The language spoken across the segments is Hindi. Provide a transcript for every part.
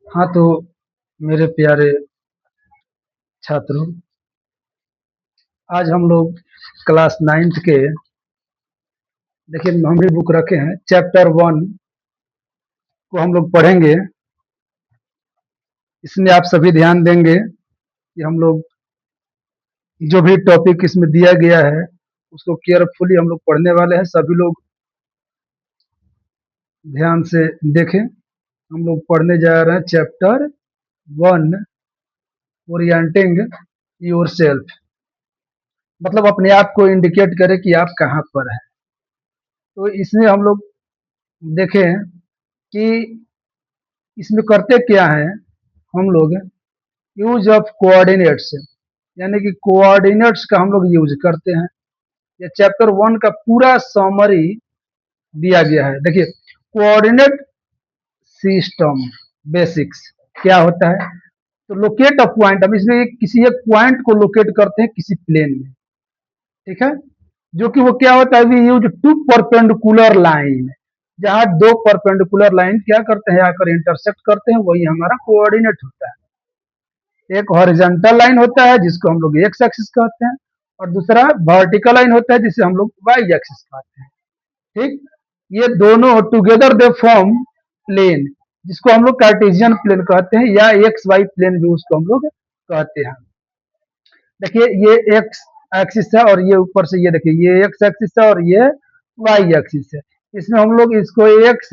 हाँ, तो मेरे प्यारे छात्रों, आज हम लोग क्लास 9th के देखिए हम भी बुक रखे हैं चैप्टर 1 को हम लोग पढ़ेंगे। इसमें आप सभी ध्यान देंगे कि हम लोग जो भी टॉपिक इसमें दिया गया है उसको केयरफुली हम लोग पढ़ने वाले हैं। सभी लोग ध्यान से देखें। हम लोग पढ़ने जा रहे हैं चैप्टर 1, ओरिएंटिंग योर सेल्फ, मतलब अपने आप को इंडिकेट करें कि आप कहाँ पर हैं। तो इसमें हम लोग देखें कि इसमें करते क्या है हम लोग, यूज ऑफ कोऑर्डिनेट्स, यानी कि कोऑर्डिनेट्स का हम लोग यूज करते हैं। ये चैप्टर 1 का पूरा समरी दिया गया है। देखिए, कोऑर्डिनेट सिस्टम बेसिक्स क्या होता है। तो लोकेट अ पॉइंट, हम इसमें किसी एक पॉइंट को लोकेट करते हैं किसी प्लेन में, ठीक है। जो कि वो क्या होता है, we use two perpendicular line, जहां दो परपेंडिकुलर लाइन क्या करते हैं, आकर इंटरसेक्ट करते हैं, वही हमारा कोऑर्डिनेट होता है। एक हॉरिजॉन्टल लाइन होता है जिसको हम लोग एक्स एक्सिस कहते हैं, और दूसरा वर्टिकल लाइन होता है जिसे हम लोग वाई एक्सिस कहते हैं, ठीक। ये दोनों टुगेदर दे फॉर्म प्लेन, जिसको हम लोग कार्टेशियन प्लेन कहते हैं, या एक्स वाई प्लेन भी उसको हम लोग कहते हैं। देखिए, ये एक्स एक्सिस है और ये ऊपर से ये देखिए ये एक्स एक्सिस है और ये वाई एक्सिस है। इसमें हम लोग इसको एक्स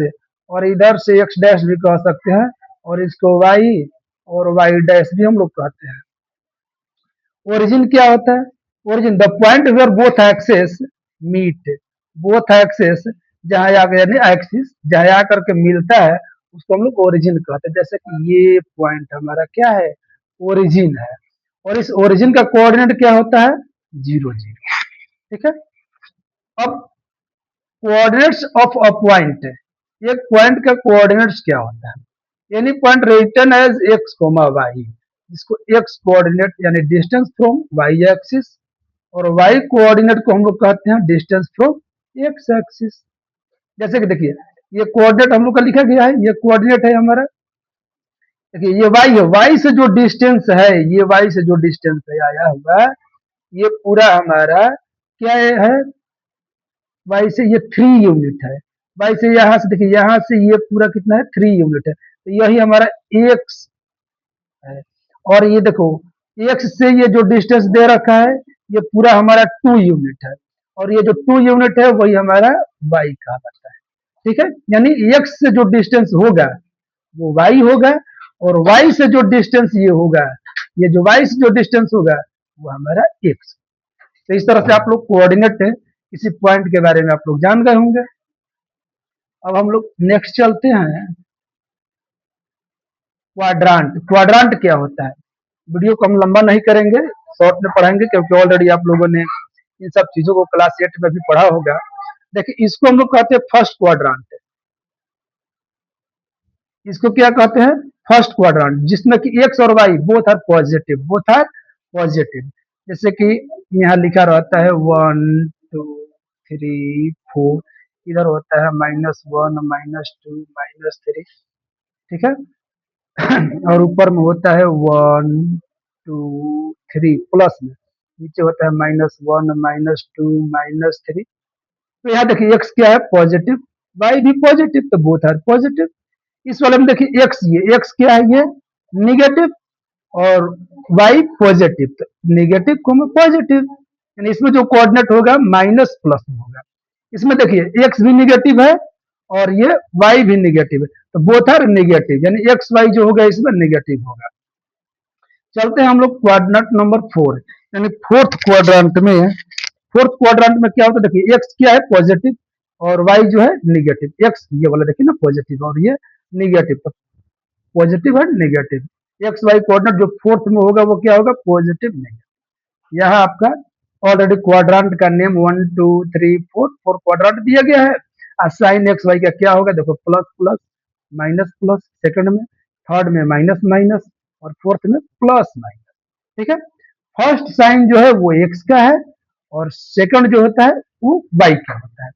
और इधर से एक्स डैश भी कह सकते हैं, और इसको वाई और वाई डैश भी हम लोग कहते हैं। ओरिजिन क्या होता है, origin the point where both axes meet, both axes जहां आकर यानी एक्सिस जहां आकर के मिलता है उसको हम लोग ओरिजिन कहते हैं। जैसे कि ये पॉइंट हमारा क्या है, ओरिजिन है, और इस ओरिजिन का कोऑर्डिनेट क्या होता है, 0 0, ठीक है। अब कोऑर्डिनेट्स ऑफ अ पॉइंट, एक पॉइंट का कोऑर्डिनेट्स क्या होता है, any point written as x comma y, जिसको एक्स कोऑर्डिनेट यानी डिस्टेंस फ्रॉम वाई एक्सिस, और वाई कोऑर्डिनेट को हम लोग कहते हैं डिस्टेंस फ्रॉम एक्स एक्सिस। जैसे कि देखिए, ये कोऑर्डिनेट हम लोग का लिखा गया है, ये कोऑर्डिनेट है हमारा। देखिए, ये वाई है, वाई से जो डिस्टेंस है, ये वाई से जो डिस्टेंस है आया हुआ, ये पूरा हमारा क्या है, वाई से ये 3 यूनिट है। वाई से यहाँ से देखिए, यहाँ से ये पूरा कितना है, 3 यूनिट है, तो यही हमारा एक्स है। और ये देखो, एक्स से ये जो डिस्टेंस दे रखा है, ये पूरा हमारा 2 यूनिट है, और ये जो 2 यूनिट है वही हमारा वाई का बता है, ठीक है। यानी एक्स से जो डिस्टेंस होगा वो वाई होगा, और वाई से जो डिस्टेंस ये होगा, ये जो वाई से जो डिस्टेंस होगा वो हमारा एक्स। तो इस तरह से आप लोग कोऑर्डिनेट किसी पॉइंट के बारे में आप लोग जान गए होंगे। अब हम लोग नेक्स्ट चलते हैं, क्वाड्रांट। क्वाड्रांट क्या होता है, वीडियो को हम लंबा नहीं करेंगे, शॉर्ट में पढ़ाएंगे, क्योंकि ऑलरेडी आप लोगों ने इन सब चीजों को क्लास 8 में भी पढ़ा होगा। देखिए, इसको हम लोग कहते हैं फर्स्ट क्वाड्रांट। इसको क्या कहते हैं, फर्स्ट क्वाड्रांट, जिसमें कि एक्स और y both are positive, both are positive. जैसे कि यहाँ लिखा रहता है 1 2 3 4, इधर होता है -1 -2 -3, ठीक है। और ऊपर में होता है 1 2 3 प्लस में, नीचे होता है -1 -2 -3। तो यहाँ देखिए एक्स क्या है, पॉजिटिव, वाई भी पॉजिटिव, तो बोथ आर पॉजिटिव। इस वाले में देखिए एक्स, ये एक्स क्या है, ये निगेटिव, और वाई पॉजिटिव, तो निगेटिव को में पॉजिटिव, यानी इसमें जो कोऑर्डिनेट होगा माइनस प्लस में होगा। इसमें देखिए एक्स भी निगेटिव है और ये वाई भी निगेटिव है, तो बोथ आर निगेटिव, यानी एक्स वाई जो होगा इसमें निगेटिव होगा। चलते हैं हम लोग क्वाड्रेंट नंबर 4, यानी फोर्थ क्वाड्रेंट में। फोर्थ क्वाड्रेंट में क्या होता है, देखिए एक्स क्या है, पॉजिटिव, और वाई जो है निगेटिव। एक्स ये वाला देखिए ना पॉजिटिव, और ये निगेटिव, तो पॉजिटिव और निगेटिव एक्स वाई कोऑर्डिनेट जो फोर्थ में होगा वो क्या होगा, पॉजिटिव निगेटिव। यहाँ आपका ऑलरेडी क्वाड्रेंट का नेम 1 2 3 4 फोर क्वाड्रेंट दिया गया है। और साइन एक्स वाई का क्या होगा, देखो plus plus minus plus, second में, थर्ड में माइनस माइनस, और फोर्थ में प्लस माइनस, ठीक है। फर्स्ट साइन जो है वो एक्स का है, और सेकंड जो होता है वो वाई का होता है,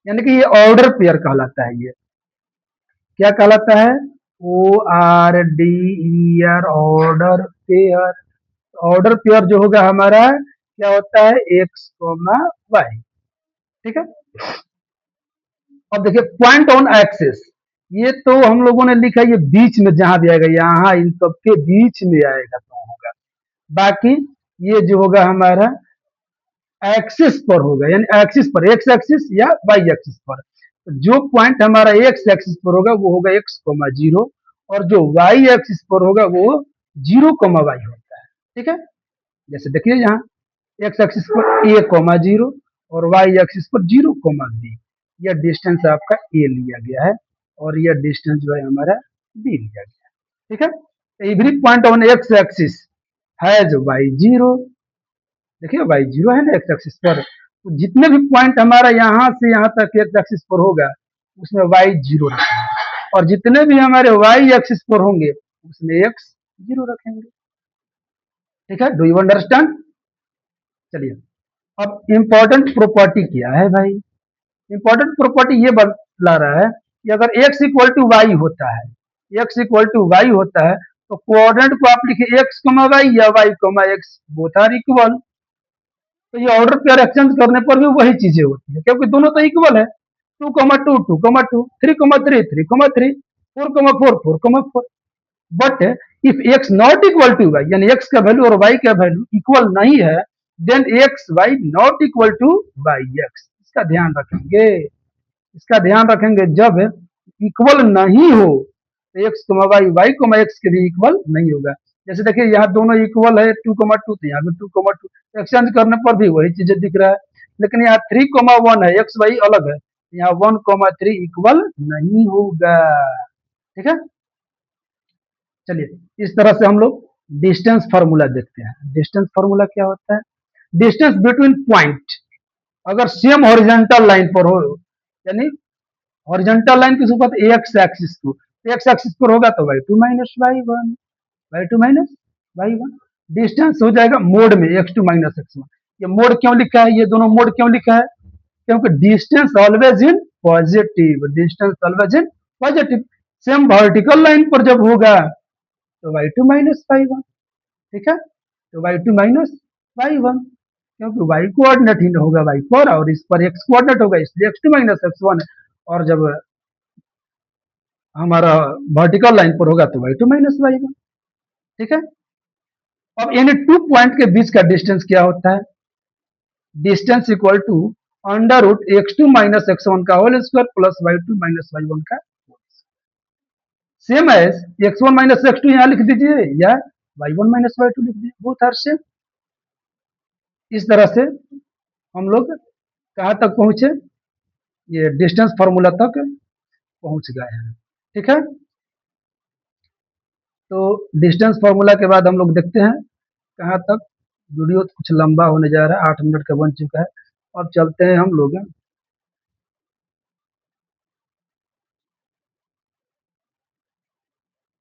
यानी कि ये ऑर्डर पेयर कहलाता है। ये क्या कहलाता है, ORDER, order pair. Order pair जो होगा हमारा क्या होता है, एक्स कोमा वाई। ठीक है। अब देखिए पॉइंट ऑन एक्सिस, ये तो हम लोगों ने लिखा है, ये बीच में जहां भी आएगा, यहाँ इन सबके बीच में आएगा तो होगा। बाकी ये जो होगा हमारा एक्सिस पर होगा, यानी एक्सिस पर, एक्स एक्सिस या वाई एक्सिस पर। तो जो पॉइंट हमारा एक्स एक्सिस पर होगा वो होगा एक्स कोमा जीरो, और जो वाई एक्सिस पर होगा वो जीरो कोमा वाई होता है। ठीक है। जैसे देखिए यहाँ एक्स एक्सिस पर ए कोमा जीरो और वाई एक्सिस पर जीरो कोमा बी, यह डिस्टेंस आपका ए लिया गया है और यह डिस्टेंस जो है हमारा बी लिया गया है। ठीक है। Every point on x axis has y zero, देखिए वाई जीरो है ना एक्स एक्सिस पर, तो जितने भी पॉइंट हमारा यहाँ से यहाँ तक एक्स एक्सिस पर होगा उसमें वाई जीरो रखेंगे, और जितने भी हमारे वाई एक्सिस पर होंगे उसमें एक्स जीरो रखेंगे। ठीक है, डू यू अंडरस्टैंड? चलिए, अब इम्पोर्टेंट प्रॉपर्टी क्या है भाई? इंपॉर्टेंट प्रॉपर्टी ये बतला रहा है कि अगर x इक्वल टू वाई होता है, x इक्वल टू वाई होता है, तो कोऑर्डिनेट को आप लिखिए x कमा वाई या y कमा x, बोथ आर इक्वल। तो ये ऑर्डर पेयर एक्सचेंज करने पर भी वही चीजें होती है, क्योंकि दोनों तो इक्वल है। Two comma two, two comma two, three comma three, three comma three, four comma four, four comma four. But if x not equal to y, यानी एक्स का वैल्यू और वाई का वैल्यू इक्वल नहीं है, then x y not equal to y x. इसका ध्यान रखेंगे, इसका ध्यान रखेंगे, जब इक्वल नहीं हो तो एक्स कमा वाई, वाई कमा एक्स के भी इक्वल नहीं होगा। जैसे देखिए यहाँ दोनों इक्वल है, टू कमा टू, तो यहाँ भी टू कमा टू, एक्सचेंज करने पर भी वही चीजें दिख रहा है। लेकिन यहाँ थ्री कमा वन है, एक्स वाई अलग है, यहाँ वन कमा थ्री इक्वल नहीं होगा। ठीक है। चलिए, इस तरह से हम लोग डिस्टेंस फार्मूला देखते हैं। डिस्टेंस फार्मूला क्या होता है? डिस्टेंस बिटवीन पॉइंट अगर सेम हॉरिजॉन्टल लाइन पर हो, यानी हॉरिजॉन्टल लाइन किस ऊपर, एक्स एक्सिस को, एक्स एक्सिस पर होगा तो y two minus y one, y two minus y one. Distance हो जाएगा मोड में, x two minus x one. ये मोड क्यों लिखा है, ये दोनों मोड क्यों लिखा है? क्योंकि distance always in positive, distance always in positive. Same vertical line पर जब होगा तो y two minus y one. ठीक है। तो y two minus y one, क्योंकि वाई कोऑर्डिनेट ही होगा वाई पर, और इस पर एक्स कोऑर्डिनेट होगा, इसलिए x two minus x one. और जब हमारा वर्टिकल लाइन पर होगा तो y two minus y one. ठीक है। अब इन टू पॉइंट के बीच का डिस्टेंस क्या होता है? Distance equal to under root x two minus x one का whole square plus y two minus y one का, same as x one minus x two यहाँ लिख दीजिए या y one minus y two लिख दीजिए, बोथ आर सेम। इस तरह से हम लोग कहाँ तक पहुंचे, ये डिस्टेंस फार्मूला तक पहुंच गए हैं। ठीक है। तो डिस्टेंस फार्मूला के बाद हम लोग देखते हैं कहाँ तक। वीडियो कुछ लंबा होने जा रहा है, 8 मिनट का बन चुका है। अब चलते हैं हम लोग,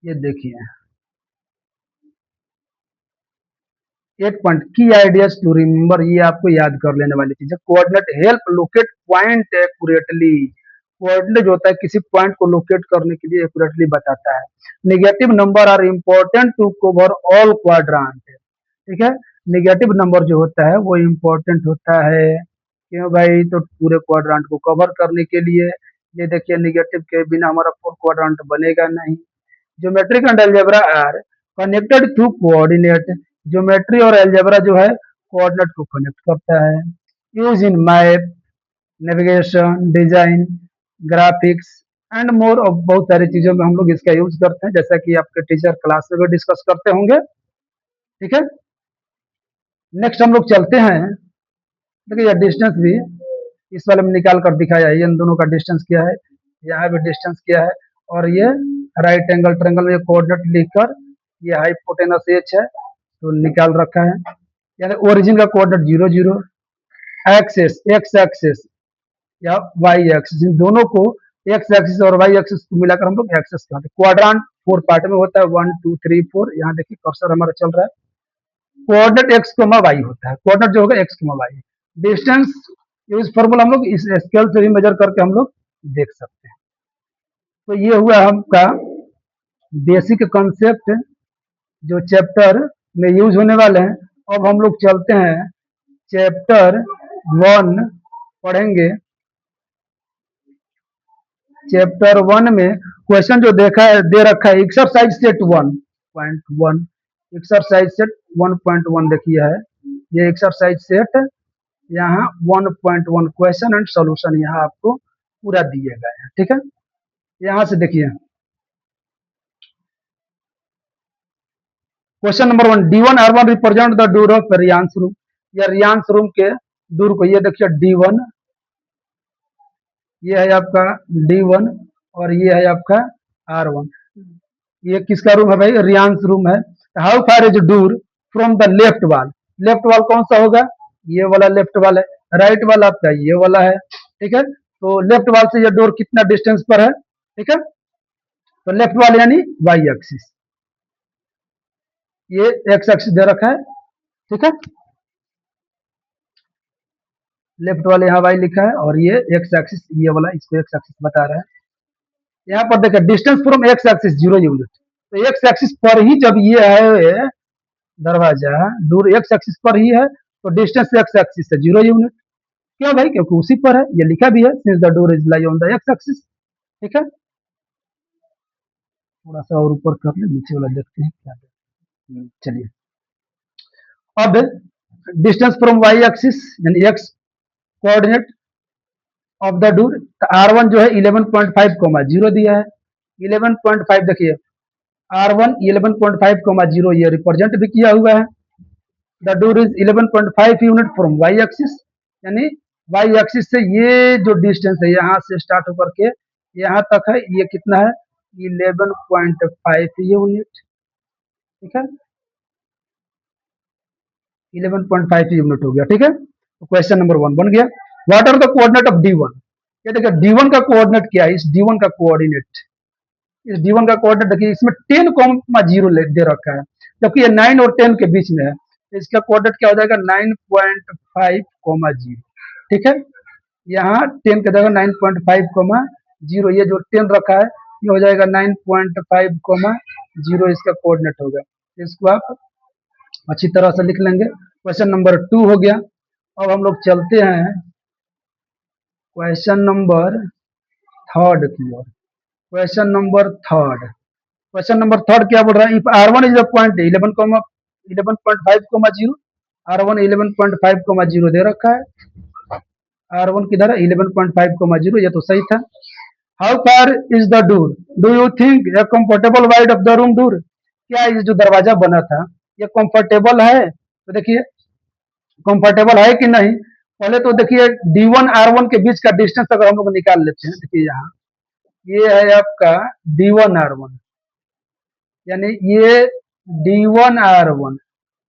ये देखिए 8 पॉइंट की आइडियाज टू रिमेंबर, ये आपको याद कर लेने वाली चीज है। Coordinate help locate point accurately, coordinate जो होता है किसी पॉइंट को लोकेट करने के लिए एक्यूरेटली बताता है। Negative number are important to cover all quadrant, ठीक है। नेगेटिव नंबर जो होता है वो इम्पोर्टेंट होता है, क्यों भाई? तो पूरे क्वाड्रांट को कवर करने के लिए। ये देखिए नेगेटिव के बिना हमारा फोर क्वाड्रांट बनेगा नहीं। Geometric and algebra are connected through coordinate, geometry और अलजेब्रा जो है कोऑर्डिनेट को कनेक्ट करता है। Use in map, navigation, design, graphics and more, और बहुत सारी चीजों में हम लोग इसका यूज करते हैं, जैसा कि आपके टीचर क्लास में भी डिस्कस करते होंगे। ठीक है। नेक्स्ट हम लोग चलते हैं, देखिए ये डिस्टेंस भी इस वाले में निकाल कर दिखाया है, इन दोनों का डिस्टेंस क्या है, यहाँ भी डिस्टेंस क्या है, और ये राइट एंगल ट्रायंगल में कोऑर्डिनेट लिखकर ये हाइपोटेनस एच है तो निकाल रखा है। यानी ओरिजिन का coordinate zero zero, axes x axes या वाई एक्सिस, इन दोनों को एक्स एक्सिस और वाई एक्सिस को मिलाकर हम लोग एक्सेस कहते हैं। क्वाड्रांट 4 पार्ट में होता है, 1 2 3 4। यहाँ देखिए कर्सर हमारा चल रहा है। कोऑर्डिनेट एक्स कोमा वाई होता है, कोऑर्डिनेट जो होगा x comma y. Distance use formula हम लोग इस स्केल से भी मेजर करके हम लोग देख सकते हैं। तो ये हुआ हमका बेसिक कॉन्सेप्ट जो चैप्टर में यूज होने वाले हैं। अब हम लोग चलते हैं चैप्टर 1 पढ़ेंगे। चैप्टर 1 में क्वेश्चन जो देखा है दे रखा है एक्सरसाइज सेट 1.1। एक्सरसाइज सेट 1.1 देखिए है ये एक्सरसाइज सेट। यहाँ 1.1 क्वेश्चन एंड सॉल्यूशन यहाँ आपको पूरा दिए गए हैं। ठीक है, यहाँ से देखिए question number 1, D1 R1 represent the door of Ryan's room. या रियांस रूम के दूर को ये देखिए D1, ये है आपका D1 और ये है आपका R1। ये किसका रूम है भाई? रियांस रूम है। How far is door from the left वाल? लेफ्ट वाल कौन सा होगा? ये वाला लेफ्ट वाल है। राइट वाल आपका ये वाला है। ठीक है, तो लेफ्ट वाल से ये डोर कितना डिस्टेंस पर है? ठीक है, तो लेफ्ट वाल यानी वाई एक्सिस, ये एक्स एक्सिस दे रखा है। ठीक है, लेफ्ट वाले यहाँ वाई लिखा है और ये एक्स एक्सिस, ये वाला इसको एक्स एक्सिस बता रहा है। यहाँ पर देखिए distance from x axis 0 unit. तो एक्स एक्सिस पर ही जब ये है दरवाजा दूर एक्स एक्सिस पर ही है तो डिस्टेंस एक्स एक्सिस से 0 यूनिट। क्यों भाई? क्योंकि उसी पर है, ये लिखा भी है since the door is lie on the x axis. ठीक है, थोड़ा सा और ऊपर कर ले, नीचे वाला देखते हैं क्या है। चलिए, अब डिस्टेंस फ्रॉम वाई एक्सिस यानी x coordinate of the door, R1 जो है 11.5, 0 दिया है। 11.5 देखिए R1 11.5, 0 ये रिप्रेजेंट भी किया हुआ है। The door is 11.5 unit from y axis, यानी वाई एक्सिस से ये जो डिस्टेंस है यहाँ से स्टार्ट होकर के यहाँ तक है, ये कितना है? 11.5 यूनिट। ठीक है, 11.5 यूनिट हो गया। ठीक है, तो क्वेश्चन नंबर 1 बन गया। What are the coordinate of D1? ये देखिए D1 का कोऑर्डिनेट क्या है? इस D1 का कोऑर्डिनेट, इस D1 का कोऑर्डिनेट देखिए इसमें 10,0 दे रखा है, जबकि ये 9 और 10 के बीच में है। तो इसका कोऑर्डिनेट क्या हो जाएगा? 9.5, 0। ठीक है, यहाँ 10 के जगह 9.5, 0, ये जो 10 रखा है ये हो जाएगा 9.5, 0 इसका कोऑर्डिनेट होगा। इसको आप अच्छी तरह से लिख लेंगे। क्वेश्चन नंबर 2 हो गया। अब हम लोग चलते हैं क्वेश्चन नंबर 3 की ओर। क्वेश्चन नंबर 3, क्वेश्चन नंबर 3 क्या बोल रहा है? If R1 is the point 11.5, 0, R1 11.5, 0 दे रखा है। R1 किधर है? 11.5, 0, ये तो सही था। How far is the door? Do you think A comfortable wide of the room door? क्या ये जो दरवाजा बना था ये कंफर्टेबल है? तो देखिए कंफर्टेबल है कि नहीं। पहले तो देखिए D1 R1 के बीच का डिस्टेंस अगर हम लोग निकाल लेते हैं, देखिए यहाँ ये है आपका D1 R1, यानी ये D1 R1,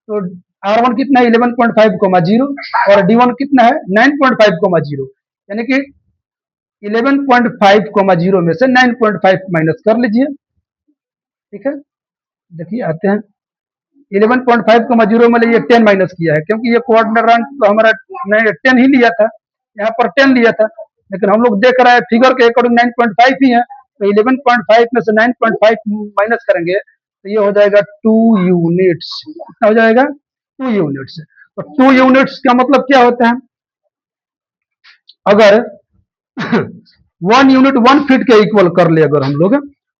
तो R1 कितना है? 11.5, 0 और D1 कितना है? 9.5, 0, यानी कि 11.5, 0 में से 9.5 माइनस कर लीजिए। ठीक है, देखिए आते हैं 11.5, 0 में ये 10 माइनस किया है, क्योंकि ये कोऑर्डिनेट रैंक तो हमारा 10 ही लिया था, यहाँ पर 10 लिया था, लेकिन हम लोग देख रहे हैं फिगर के अकॉर्डिंग 9.5 ही है, तो 11.5 में से 9.5 माइनस करेंगे तो ये हो जाएगा 2 यूनिट्स। कितना हो जाएगा? 2 यूनिट्स। तो 2 यूनिट्स का मतलब क्या होता है? अगर 1 यूनिट 1 फीट के इक्वल कर ले, अगर हम लोग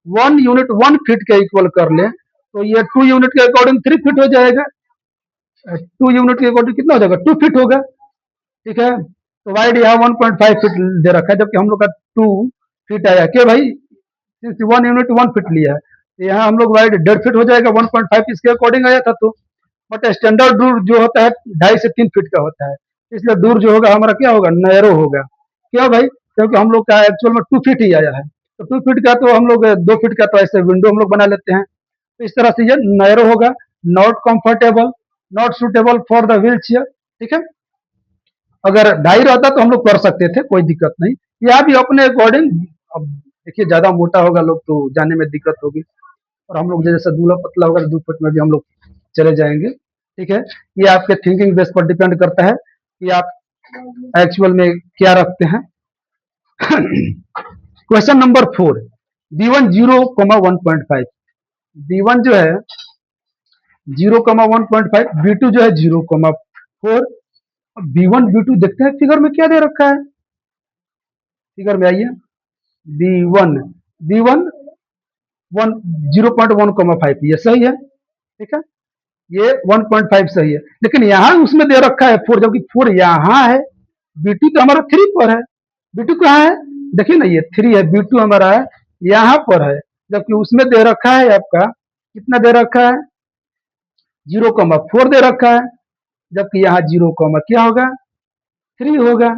1 यूनिट 1 फीट के इक्वल कर ले तो ये 2 यूनिट के अकॉर्डिंग 3 फीट हो जाएगा। 2 यूनिट के अकॉर्डिंग कितना हो जाएगा? 2 फीट होगा। ठीक है, तो वाइड यहाँ 1.5 फीट दे रखा है, जबकि हम लोग का 2 फीट आया। क्यों भाई? 1 यूनिट 1 फीट लिया है, तो यहाँ हम लोग वाइड 1.5 फीट हो जाएगा। 1.5 इसके अकॉर्डिंग आया था, तो बट स्टैंडर्ड दूर जो होता है 2.5 से 3 फीट का होता है, इसलिए दूर जो होगा हमारा क्या होगा? नैरो होगा। क्यों भाई? क्योंकि हम लोग का एक्चुअल में 2 फीट ही आया है, तो 2 फीट का तो हम लोग 2 फीट का तो ऐसे विंडो हम लोग बना लेते हैं, तो इस तरह से ये नैरो होगा। Not comfortable, not suitable for the wheel chair. ठीक है, अगर 2.5 रहता तो हम लोग कर सकते थे, कोई दिक्कत नहीं। यहाँ भी अपने अकॉर्डिंग, अब देखिए ज्यादा मोटा होगा लोग तो जाने में दिक्कत होगी, और हम लोग जैसा दूल्हा पतला होगा तो 2 फीट में भी हम लोग चले जाएंगे। ठीक है, ये आपके थिंकिंग बेस पर डिपेंड करता है कि आप एक्चुअल में क्या रखते हैं। Question number 4, D1 0, 1.5। B1 जो है 0,1.5, B2 जो है 0,4। B1 B2 देखते हैं फिगर में क्या दे रखा है। फिगर में आइए, B1 B1 0.1,5 ये सही है, ठीक है, ये 1.5 सही है, लेकिन यहाँ उसमें दे रखा है 4, जबकि 4 यहाँ है। B2 तो हमारा 3 पर है। B2 कहाँ है, देखिए ना, ये 3 है, B2 हमारा है यहाँ पर है, जबकि उसमें दे रखा है आपका कितना दे रखा है, 0,4 दे रखा है, जबकि यहाँ 0, क्या होगा, 3 होगा।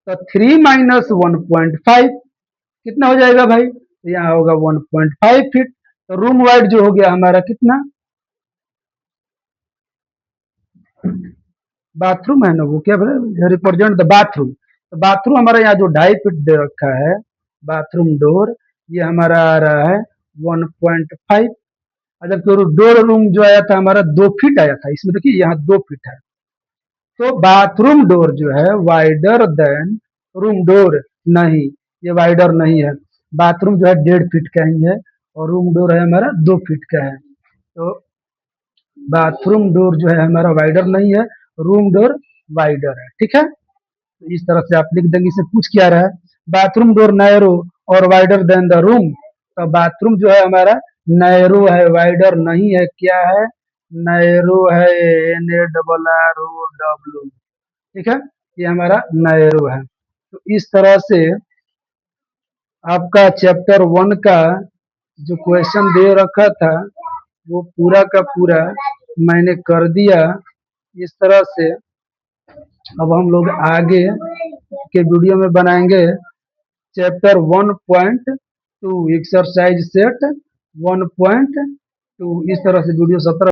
तो 3 माइनस 1.5 कितना हो जाएगा भाई, तो यहाँ होगा 1.5 फीट। तो रूम वाइड जो हो गया हमारा कितना, बाथरूम है ना, वो क्या बोले, रिप्रेजेंट द बाथरूम। तो बाथरूम हमारा यहाँ जो 2.5 फीट दे रखा है, बाथरूम डोर, ये हमारा आ रहा है 1.5। जबकि डोर रूम जो आया था हमारा 2 फीट आया था, इसमें देखिए यहाँ 2 फीट है। तो बाथरूम डोर जो है वाइडर देन रूम डोर, नहीं, ये वाइडर नहीं है। बाथरूम जो है 1.5 फीट का ही है और रूम डोर है हमारा 2 फीट का है। तो बाथरूम डोर जो है हमारा वाइडर नहीं है, रूम डोर वाइडर है, ठीक है। तो इस तरह से आप लिख देंगे। इसे पूछ क्या रहा है, बाथरूम डोर नैरो और वाइडर देन द रूम। तो बाथरूम जो है हमारा नैरो है, वाइडर नहीं है, क्या है, नैरो है, NARROW, ठीक है, ये हमारा नैरो है। तो इस तरह से आपका चैप्टर 1 का जो क्वेश्चन दे रखा था वो पूरा का पूरा मैंने कर दिया। इस तरह से अब हम लोग आगे के वीडियो में बनाएंगे चैप्टर 1.2 एक्सरसाइज सेट 1.2। इस तरह से वीडियो 17